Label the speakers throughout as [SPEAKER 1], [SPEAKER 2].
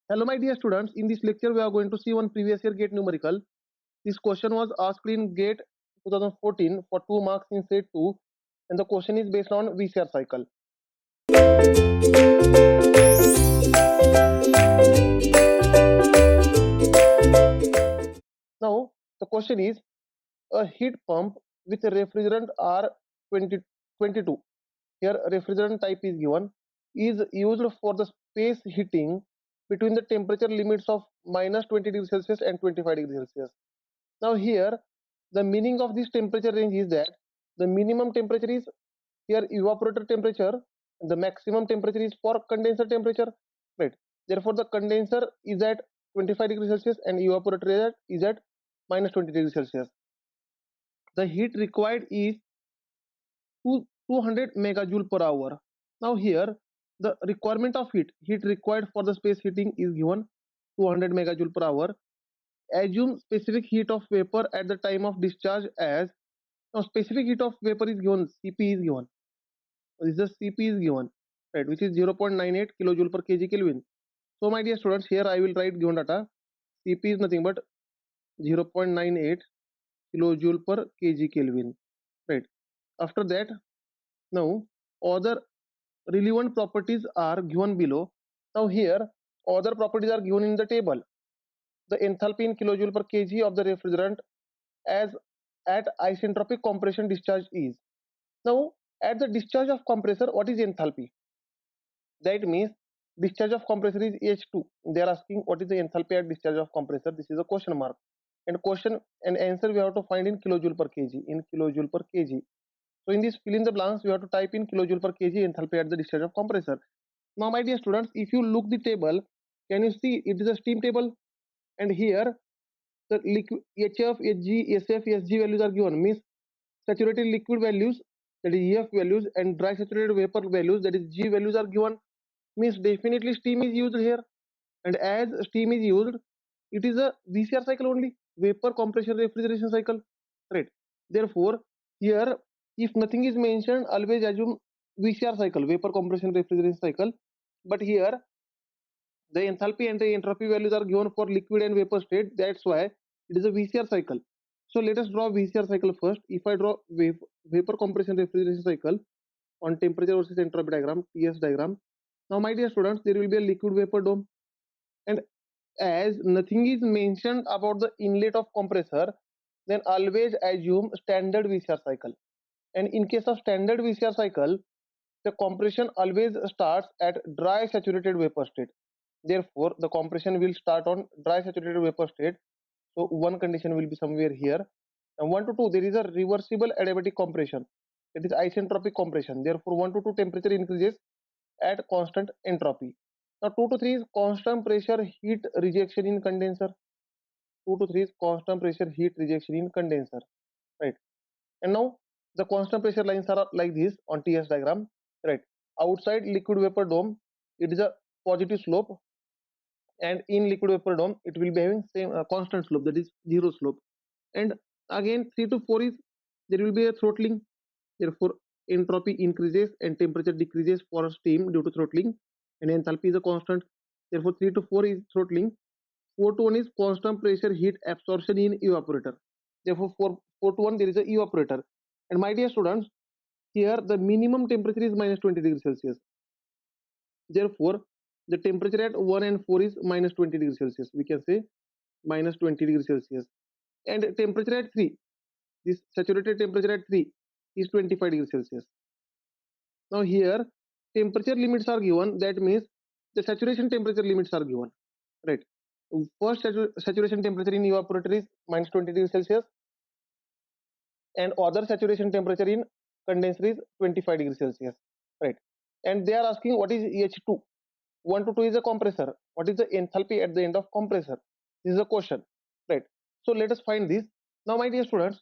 [SPEAKER 1] Hello, my dear students. In this lecture, we are going to see one previous year GATE numerical. This question was asked in GATE 2014 for 2 marks in set 2, and the question is based on VCR cycle. Now, the question is a heat pump with a refrigerant R22. Here, refrigerant type is given, is used for the space heating between the temperature limits of minus 20 degrees Celsius and 25 degrees Celsius. Now here the meaning of this temperature range is that the minimum temperature is here evaporator temperature, the maximum temperature is for condenser temperature, right? Therefore the condenser is at 25 degrees Celsius and evaporator is at minus 20 degrees Celsius. The heat required is 200 megajoule per hour. Now here the requirement of heat required for the space heating is given 200 megajoule per hour. Assume specific heat of vapor at the time of discharge as now specific heat of vapor is given, Cp is given. This is Cp is given, right, which is 0.98 kilojoule per kg Kelvin. So my dear students, here I will write given data. Cp is nothing but 0.98 kilojoule per kg Kelvin, right. After that, now other relevant properties are given below. Now here other properties are given in the table. The enthalpy in kilojoule per kg of the refrigerant as at isentropic compression discharge is. Now at the discharge of compressor, what is enthalpy? That means discharge of compressor is H2. They are asking what is the enthalpy at discharge of compressor. This is a question mark, and question and answer we have to find in kilojoule per kg, in kilojoule per kg. So in this fill in the blanks we have to type in kilojoule per kg enthalpy at the discharge of compressor. Now my dear students, if you look the table, can you see it is a steam table, and here the liquid HF, Hg, SF, Sg values are given, means saturated liquid values, that is EF values, and dry saturated vapor values, that is G values are given, means definitely steam is used here. And as steam is used, it is a VCR cycle only, vapor compression refrigeration cycle, right? Therefore here if nothing is mentioned, always assume VCR cycle, vapor compression refrigeration cycle. But here the enthalpy and the entropy values are given for liquid and vapor state, that's why it is a VCR cycle. So let us draw VCR cycle first. If I draw vapor compression refrigeration cycle on temperature versus entropy diagram, TS diagram. Now my dear students, there will be a liquid vapor dome, and as nothing is mentioned about the inlet of compressor, then always assume standard VCR cycle. And in case of standard VCR cycle, the compression always starts at dry saturated vapor state. Therefore the compression will start on dry saturated vapor state. So one condition will be somewhere here, and 1 to 2 there is a reversible adiabatic compression, it is isentropic compression. Therefore 1 to 2 temperature increases at constant entropy. Now 2 to 3 is constant pressure heat rejection in condenser. 2 to 3 is constant pressure heat rejection in condenser, right? And now the constant pressure lines are like this on TS diagram, right? Outside liquid vapor dome it is a positive slope, and in liquid vapor dome it will be having same constant slope, that is zero slope. And again 3 to 4 is there will be a throttling. Therefore entropy increases and temperature decreases for steam due to throttling, and enthalpy is a constant. Therefore 3 to 4 is throttling. 4 to 1 is constant pressure heat absorption in evaporator. Therefore 4 to 1 there is a evaporator. And my dear students, here the minimum temperature is minus 20 degrees Celsius. Therefore the temperature at 1 and 4 is minus 20 degrees Celsius. We can say minus 20 degrees Celsius. And temperature at 3, this saturated temperature at 3 is 25 degrees Celsius. Now here temperature limits are given, that means the saturation temperature limits are given, right? First saturation temperature in evaporator is minus 20 degrees Celsius, and other saturation temperature in condenser is 25 degrees Celsius, right? And they are asking what is H2. 1 to 2 is a compressor. What is the enthalpy at the end of compressor? This is a question, right? So let us find this. Now my dear students,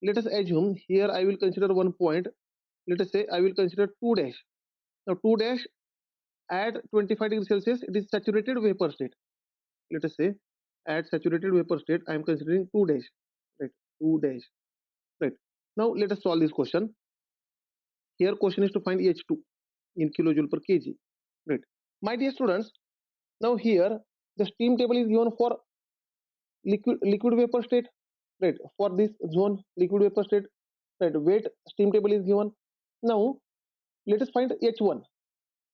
[SPEAKER 1] let us assume here I will consider one point. Let us say I will consider 2 dash. Now 2 dash at 25 degrees Celsius, it is saturated vapor state. Let us say at saturated vapor state I am considering 2 dash, right? 2 dash, right? Now let us solve this question. Here question is to find H2 in kilojoule per kg, right? My dear students, now here The steam table is given for liquid vapor state, right? For this zone, liquid vapor state, right? Wet steam table is given. Now let us find H1.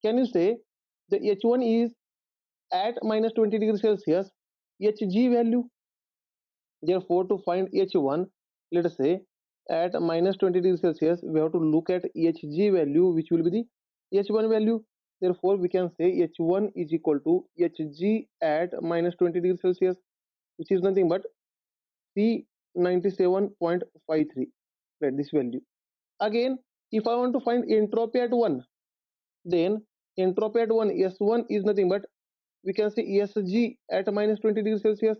[SPEAKER 1] Can you say the H1 is at minus 20 degrees Celsius? Hg value. Therefore, to find H1, let us say at minus 20 degrees Celsius, we have to look at Hg value, which will be the H1 value. Therefore, we can say H1 is equal to Hg at minus 20 degrees Celsius, which is nothing but C97.53, right? This value. Again, if I want to find entropy at 1, then entropy at 1, S1 is nothing but we can say Sg at minus 20 degrees Celsius.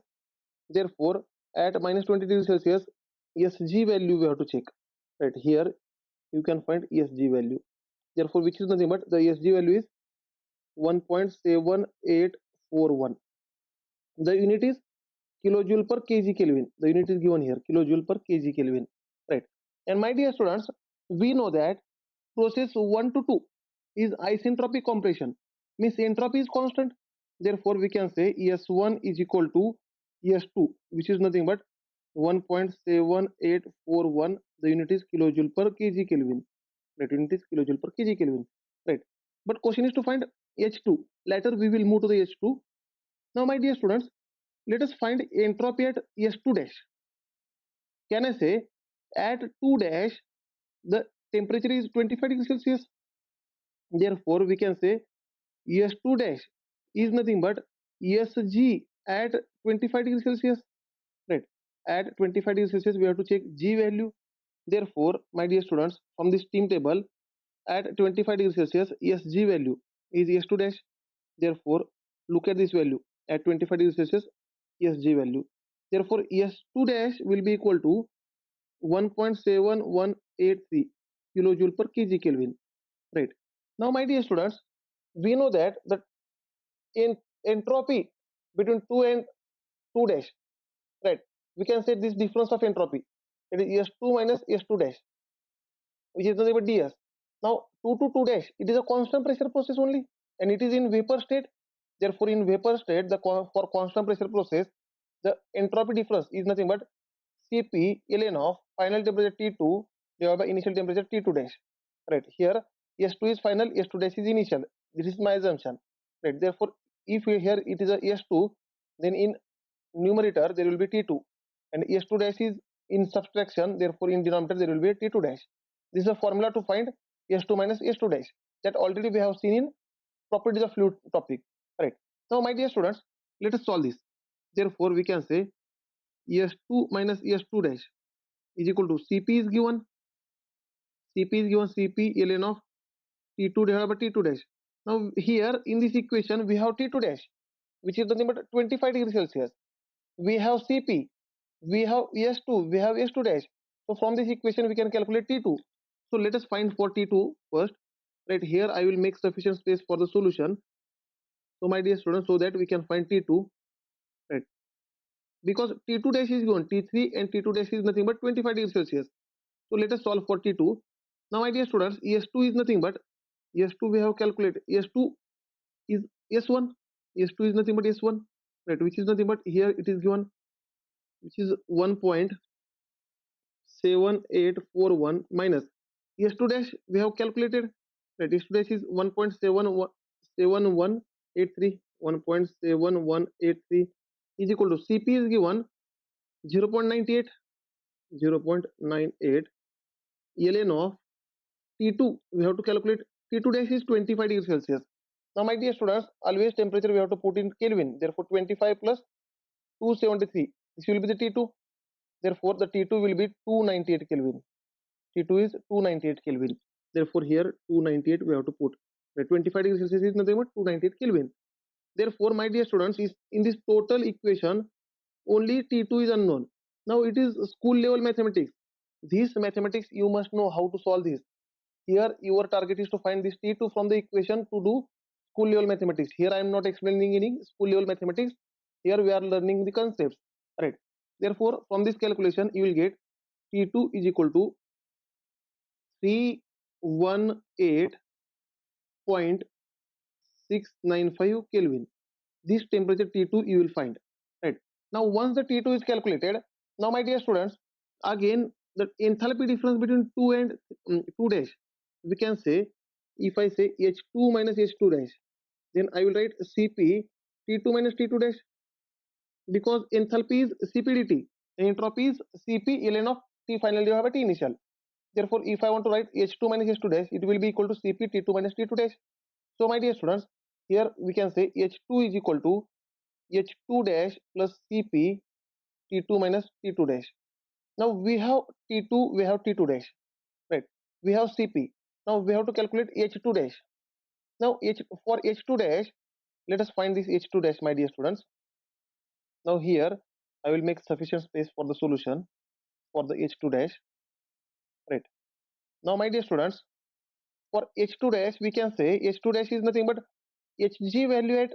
[SPEAKER 1] Therefore, at minus 20 degrees Celsius, Sg value we have to check. Right here, you can find Sg value. Therefore, which is nothing but the Sg value is 1.7841. The unit is kilojoule per kg Kelvin. The unit is given here, kilojoule per kg Kelvin. Right. And my dear students, we know that process 1 to 2 is isentropic compression. Means entropy is constant. Therefore, we can say S1 is equal to S2, which is nothing but 1.7841. The unit is kilojoule per kg Kelvin. Right, unit is kilojoule per kg Kelvin. Right. But question is to find H2. Later we will move to the H2. Now, my dear students, let us find entropy at S2 dash. Can I say at 2 dash the temperature is 25 degrees Celsius? Therefore, we can say S2 dash is nothing but Sg at 25 degrees Celsius. Right. At 25 degrees Celsius, we have to check G value. Therefore, my dear students, from this steam table, at 25 degrees Celsius, Sg value is S2 dash. Therefore, look at this value at 25 degrees Celsius, Sg value. Therefore, S2 dash will be equal to 1.7183 kilojoule per kg Kelvin. Right. Now, my dear students, we know that the entropy between 2 and 2 dash, right? We can say this difference of entropy, it is S2 minus S2 dash, which is nothing but ds. Now 2 to 2 dash, it is a constant pressure process only, and it is in vapor state. Therefore, in vapor state, for constant pressure process, the entropy difference is nothing but Cp ln of final temperature T2 divided by initial temperature T2 dash. Right here, S2 is final, S2 dash is initial. This is my assumption. Right. Therefore, if here it is a S2, then in numerator there will be T2, and S2 dash is in subtraction. Therefore, in denominator there will be a T2 dash. This is a formula to find S2 minus S2 dash that already we have seen in properties of fluid topic. Right. Now, my dear students, let us solve this. Therefore, we can say S2 minus S2 dash is equal to Cp is given. Cp is given Cp ln of T2 divided by T2 dash. Now, here in this equation we have T2 dash, which is nothing but 25 degrees Celsius. We have Cp, we have S2, we have S2 dash. So from this equation we can calculate T2. So let us find for T2 first. Right here I will make sufficient space for the solution. So my dear students, so that we can find T2, right? Because T2 dash is given T3 and T2 dash is nothing but 25 degrees Celsius. So let us solve for T2. Now my dear students, S2 is nothing but S2 we have calculated. S2 is S1. S2 is nothing but S1, right? Which is nothing but here it is given, which is 1.7841 minus S2 dash we have calculated, right? S2 dash is 1.7183. 1.7183 is equal to Cp is given 0.98 ln of T2 we have to calculate. T2 dash is 25 degrees Celsius. Now, my dear students, always temperature we have to put in Kelvin. Therefore, 25 plus 273. This will be the T2. Therefore, the T2 will be 298 Kelvin. T2 is 298 Kelvin. Therefore, here 298 we have to put. The 25 degrees Celsius is nothing but 298 Kelvin. Therefore, my dear students, is in this total equation only T2 is unknown. Now it is school level mathematics. This mathematics you must know how to solve this. Here your target is to find this T2 from the equation to do school level mathematics. Here I am not explaining any school level mathematics. Here we are learning the concepts, right? Therefore, from this calculation you will get T2 is equal to 318.695 Kelvin. this temperature T2 you will find, right? Now once the T2 is calculated, now my dear students, again the enthalpy difference between 2 and 2 dash, we can say, if I say H2 minus H2 dash, then I will write Cp T2 minus T2 dash, because enthalpy is CPdT and entropy is Cp ln of T final divided by T initial. Therefore, if I want to write H2 minus H2 dash, it will be equal to Cp T2 minus T2 dash. So my dear students, here we can say H2 is equal to H2 dash plus Cp T2 minus T2 dash. Now we have T2, we have T2 dash, right? We have Cp. Now we have to calculate H2 dash. Now for H2 dash, let us find this H2 dash, my dear students. Now here I will make sufficient space for the solution for the H2 dash, right? Now my dear students, for H2 dash we can say H2 dash is nothing but Hg value at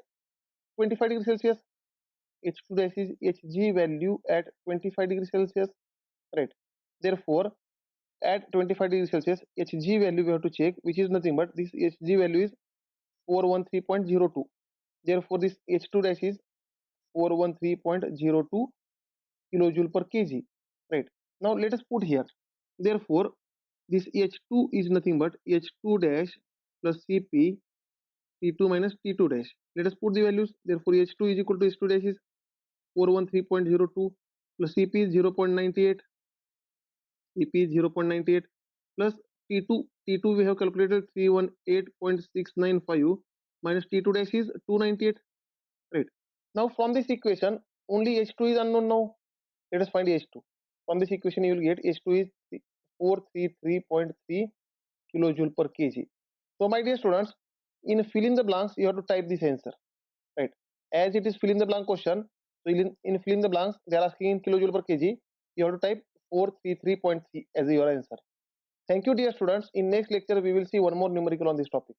[SPEAKER 1] 25 degrees Celsius. H2 dash is Hg value at 25 degrees Celsius, right? Therefore, at 25 degrees Celsius, Hg value we have to check, which is nothing but this Hg value is 413.02. Therefore, this H2 dash is 413.02 kilojoule per kg, right? Now let us put here. Therefore, this H2 is nothing but H2 dash plus Cp T2 minus T2 dash. Let us put the values. Therefore, H2 is equal to H2 dash is 413.02 plus Cp is 0.98. Cp is 0.98 plus T2 we have calculated 318.695 minus T2 dash is 298, right? Now from this equation only H2 is unknown. Now let us find H2. From this equation you will get H2 is 433.3 kilojoule per kg. So my dear students, in fill in the blanks you have to type this answer, right? As it is fill in the blank question, so in fill in the blanks they are asking in kilojoule per kg, you have to type 433.3 as your answer. Thank you dear students. In next lecture we will see one more numerical on this topic.